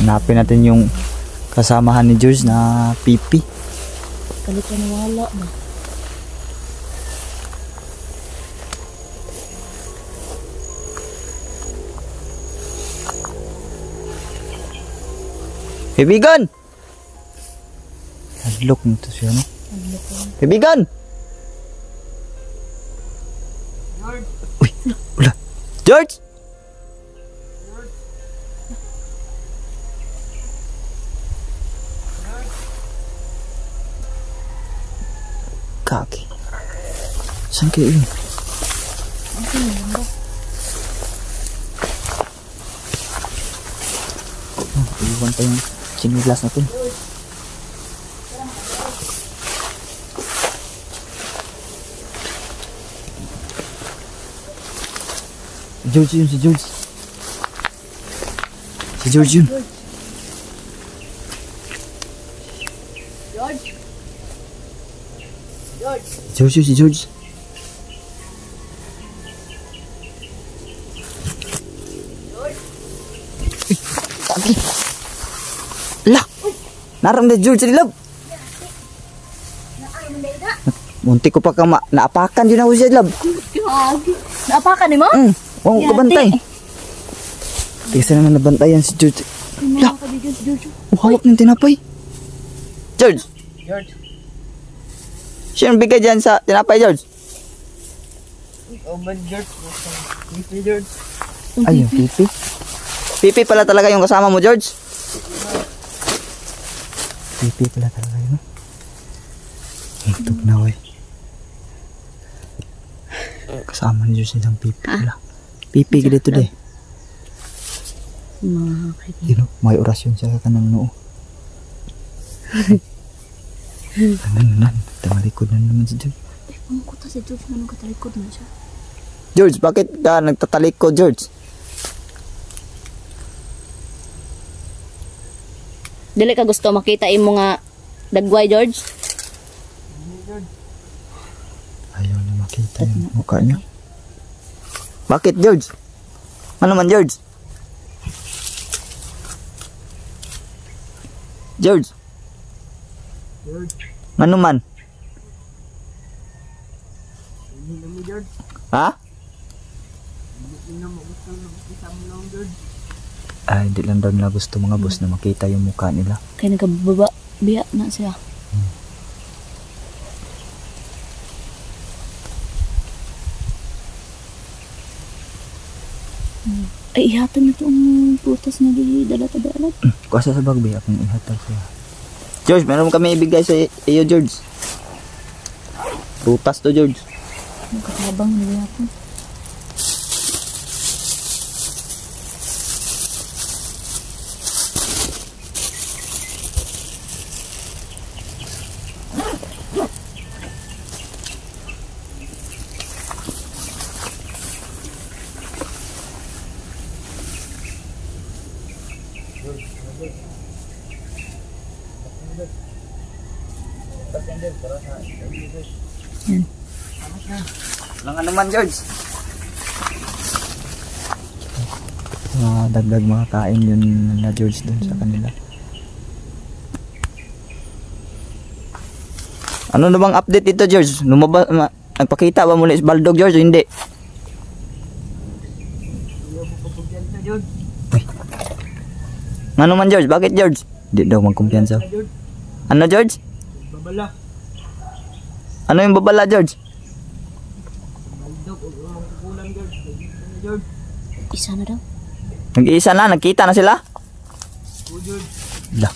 Hanapin natin yung kasamahan ni George na pipi. Kalit na nawala na. Kaibigan! Hadlok nito siya, no? Kaibigan! George! Uy! Wala! George! Kaki. Saan kayo yun? Iwan pa yung singlas natin. George yun, si George. Si George yun. George! George! George yun, si George. Kaki. Lah! Naram na George sa dilab. Munti ko pa ka naapakan yun ako sa dilab. Naapakan ni mo? Huwag ko kabantay. Kaysa naman nabantayan si George. Lah! Hawak ng tinapay. George! George! Sino bigay dyan sa tinapay, George? Oh man, George. Pipi, George. Ay, yung pipi. Pipi pala talaga yung kasama mo, George. Pipi pala talaga yun. Hintog na, wey. Kasama ni George nilang pipi pala. Pipi ka dito, de. Yun, may orasyon siya ka ng noo. Ano, tamalikod na naman si George. Ang kuta si George, anong katalikod na siya? George, bakit ka nagtatalikod, George? Dili ka gusto makita imo nga dagway, George? Ayaw na makita yung mukha niya. Bakit, George? Ano man, George? George? George! Ano man? Hindi na mo, George. Ha? Hindi na mo gusto na isang lang, George. Ay, hindi lang daw nila gusto mga boss na makita yung mukha nila. Kaya nagkababa, biya na siya. Ay, ihatan na ito ang putas na dala-tadalat. Kuasa sa bagbi, akong ihatag siya. George, meron kami ibigay sa iyo, George. Prutas to, George. Magkakabang na biya ko. Yan. Lang ano man, George. Dagdag mga kain yun na George dun sa kanila. Ano na bang update dito, George? Nagpakita ba muli si Baldog, George, o hindi? Ano man, George? Bakit, George? Hindi daw magkumpiyansa. Ano, George? Babala. Ano yung babala, George? Baldog, umang kukulang, George. George. Isa na daw. Nag-iisa na, nagkita na sila? O, George. Lah.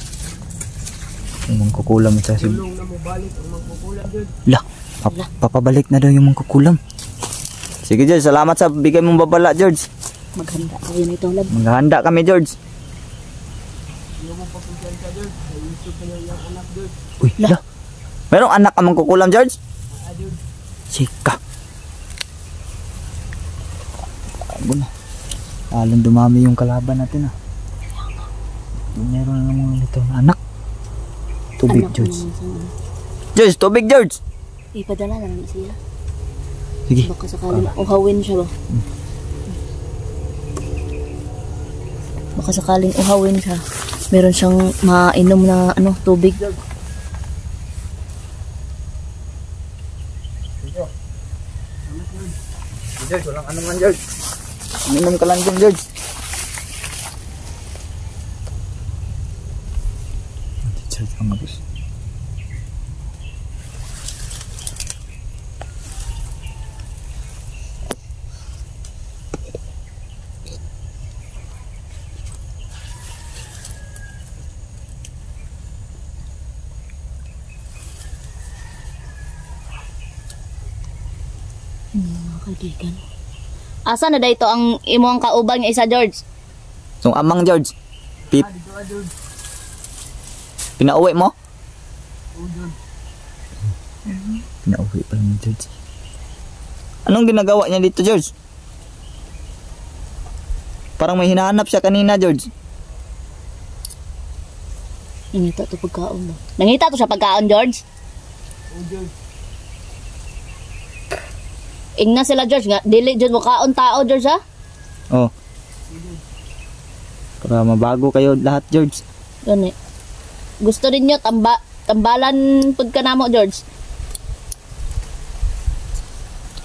Yung kukulam ito si... Tulong na mo balik ang magkukulang, George. Lah. Papabalik na daw yung mangkukulam. Sige, George. Salamat sa bigay mong babala, George. Maghanda kayo na itong lab. Maghahanda kami, George. Hindi mo papuntihan ka, George. Naisip ka yung anak, George. Uy, lah. Merong anak ka mangkukulam, George? George. Sika. Bago na. Lalong dumami yung kalaban natin, ah. Meron na mga nito na anak. Tubig, Anak George. naman sa- George, tubig, George. Ipadala na lang siya. Sige. Baka sakaling uhawin siya ba? Baka sakaling uhawin siya. meron siyang mainom na ano, tubig. George, walang ano man, George. Uminom ka lang dyan, George. George, mga boss. Mga kaibigan. Asa na dito ang imong kauban nga isa, George? So, amang George. Pip. Dito ka, George. Pinauwi mo? Oo, George. Pinauwi pa lang, George. Anong ginagawa niya dito, George? Parang may hinahanap siya kanina, George. Nangita to pagkaon mo. Nangita to sa pagkaon, George? Oo, George. Ingna sila, George, nga dili jud mo kaon tao, George, ha? Oh. Para mabago kayo lahat, George. Gani. Gusto rin nyo tambalan pud ka namo, George.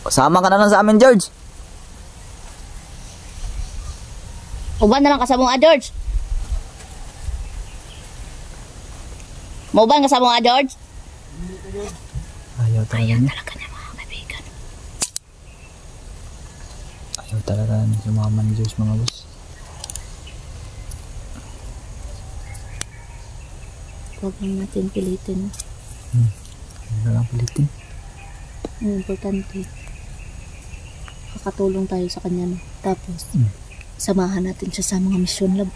Kasama ka na lang sa amin, George. Uban na lang kasamo nga, George. Mauban kasamo nga, George. Ayaw talaga niya. Talaga niya, mga kaibigan. Ayaw talaga niya sumama ni George, mga boss. Huwag lang natin pilitin. Ayaw na lang pilitin. Ang importante, kakatulong tayo sa kanya. No? Tapos, samahan natin siya sa mga mission lab.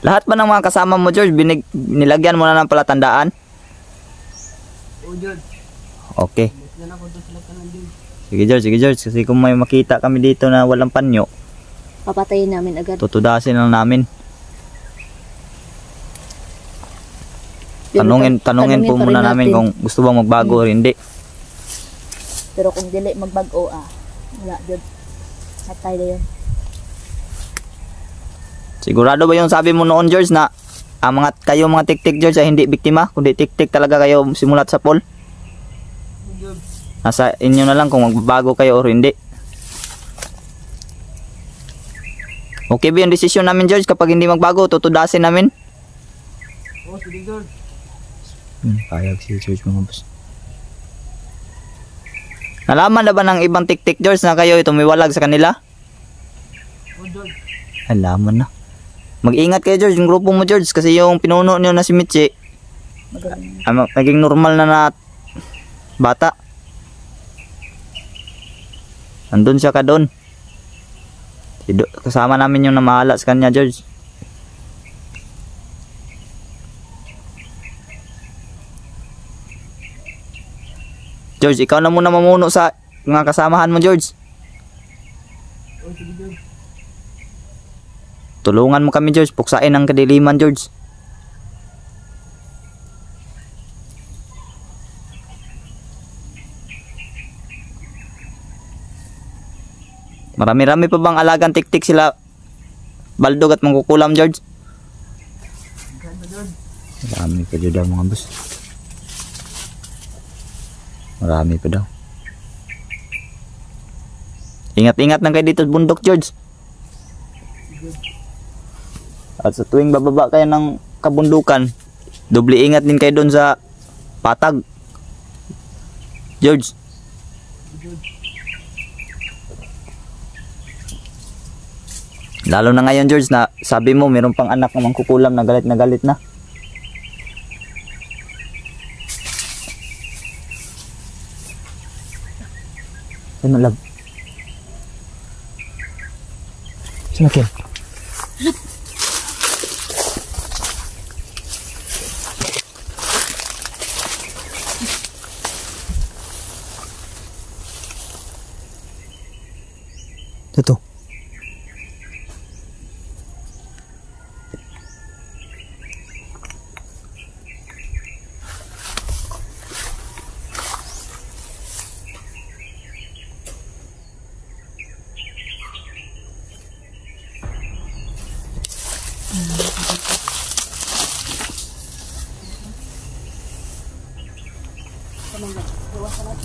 Lahat ba ng mga kasama mo, George, nilagyan mo na ng palatandaan? Oo, George. Okay. Mas na ako doon sila ka ng George. Sige, George. Kasi kung may makita kami dito na walang panyo, Papatayin namin agad. tutudasin lang namin. Tanungin po pa muna rin namin natin kung gusto bang magbago o hindi. Pero kung dili magbago, wala, George. Patay na yun. Sigurado ba yung sabi mo noon, George, na ang kayo mga tik-tik, George, ay hindi biktima, kundi tik-tik talaga kayo simulat sa pool? Oo, George. Nasa inyo na lang kung magbabago kayo o hindi. Okay ba yung desisyon namin, George? Kapag hindi magbago, tutudasin namin? Oo, sige, George. Payag si George, mga boss. Nalaman na ba ng ibang tik-tik, George, na kayo tumiwalag sa kanila? Oo, George. Nalaman na. Mag-ingat kayo, George, yung grupo mo, George, kasi yung pinuno niyo na si Mitzi, Magaling. naging normal na bata. Andun siya ka doon. Kasama namin yung namahala sa kanya, George. George, ikaw na muna mamuno sa mga kasamahan mo, George. Oo, sige, George. Tulungan mo kami, George. Puksain ang kadiliman, George. Marami-rami pa bang alagang tik-tik sila Baldog at Mangkukulam, George? Ganda, George. Marami pa daw, mga boss. Marami pa daw. Ingat-ingat lang kayo dito sa bundok, George. At sa tuwing bababa kayo ng kabundukan, doble ingat din kayo doon sa patag, George. Lalo na ngayon, George, na sabi mo meron pang anak na Mangkukulam na galit na. Ano, love? Sino, Ken? Ito. ka man yan. Iwas ka man.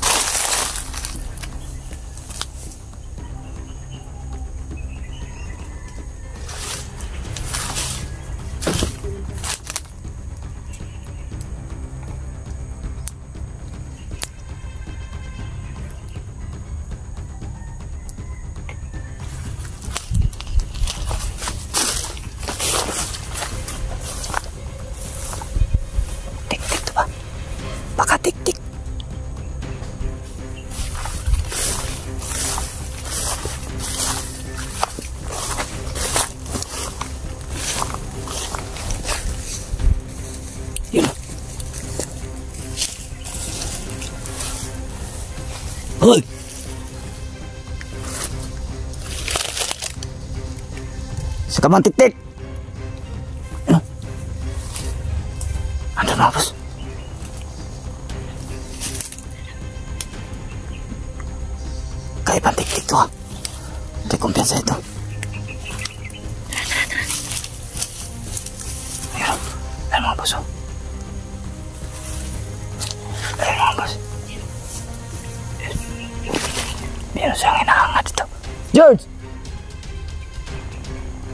Tik-tik to ba? Baka tik-tik. Yun. Hoy! Saka man tik-tik. Ano na, boss? Kaibang tik-tik to, ha? Hindi kumpiyansa ito. Ayun. Ayun mga boss, oh. Ayun mga boss. Meron siyang hinahangat dito. George!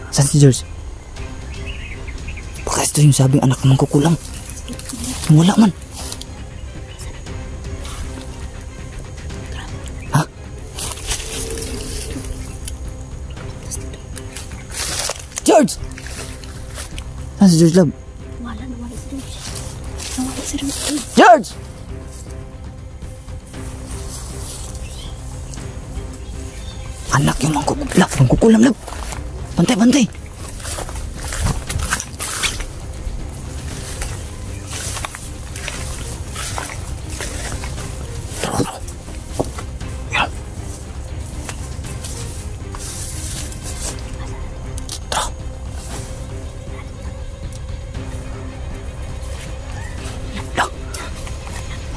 Saan si George? Baka ito yung sabing anak ng kukulang. Wala man. Ha? George! Saan si George, love? Nawala si George. Nawala si George. George! Anak yung mangkukulam, love. Bantay.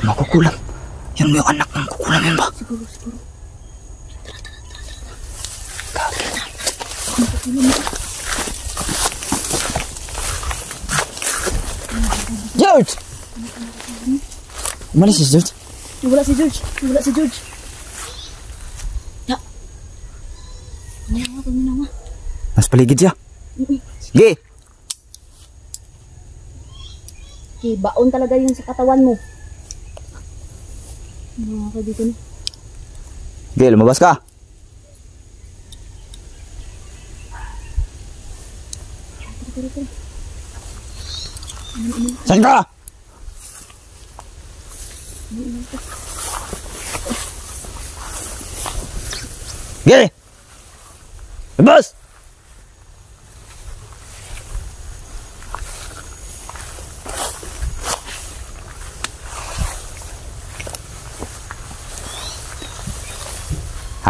Makukulam. Yan mo yung anak ng kukulam yun ba? Siguro. George! Mana si George? Nawala si George. Ya. Minawa. Mas paligid siya. Sige! Okay, baon talaga yun sa katawan mo. Mga kaibigan. Sige, lumabas ka. Saan ka? Sige! Lumabas!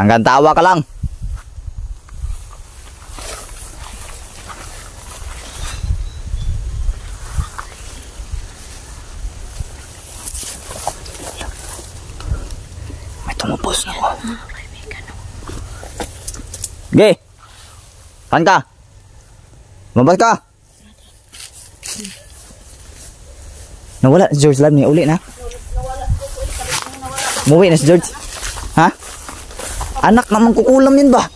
Hanggang tawa ka lang. May tumupos na ko. Sige. Saan ka? Lumabas ka. Nawala si George, love niya. Uli na. Umuwi na si George. Ha? Anak naman kukulam yun ba?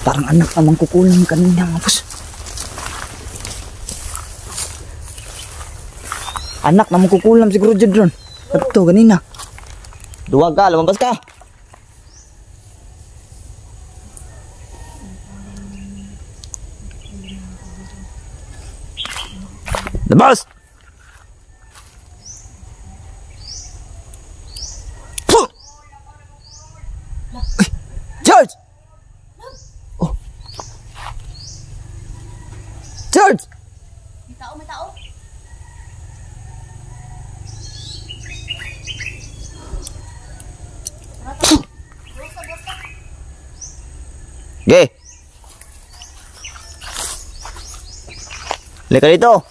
Parang anak naman kukulam kanina, mapos. Anak naman kukulam siguro dyan doon. Ito, kanina. Duwag ka, lumabas ka. Labas! George! Oh. George! May tao. Okay. Lika dito.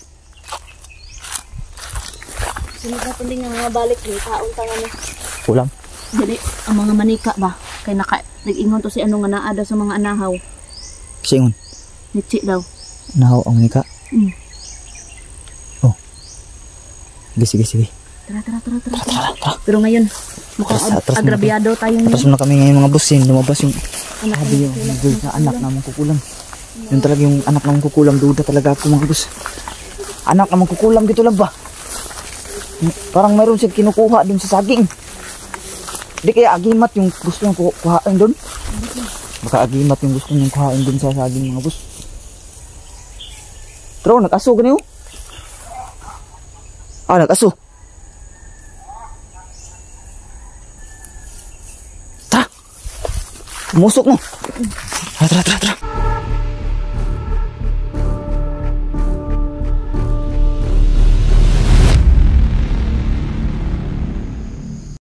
Sunod na tuling nga mga balik. May taong tanga na. Kulam. Jadi, ang mga manika ba? Kay nag-ingon to si ano nga naa daw sa mga anahaw. Singon. Nitsi daw. Nahaw ang nika. Sige, sige. Tara. Pero ngayon, mukhang Atras muna agrabyado tayo Tapos ngayon. na kami ngayon mga boss, yun, lumabas yung sabi yung girl na anak naman kukulam. Yun talaga yung anak naman kukulam, duda talaga ako mga boss. Anak naman kukulam dito lang ba? Parang mayroon siya kinukuha dun sa saging. Di kaya agimat yung gusto niyang kuhain dun? Baka agimat yung gusto niyang kuhain dun sa saging mga boss. Pero nag-aso ganyan oh. Nag-aso. Tara. Musok mo. Tara.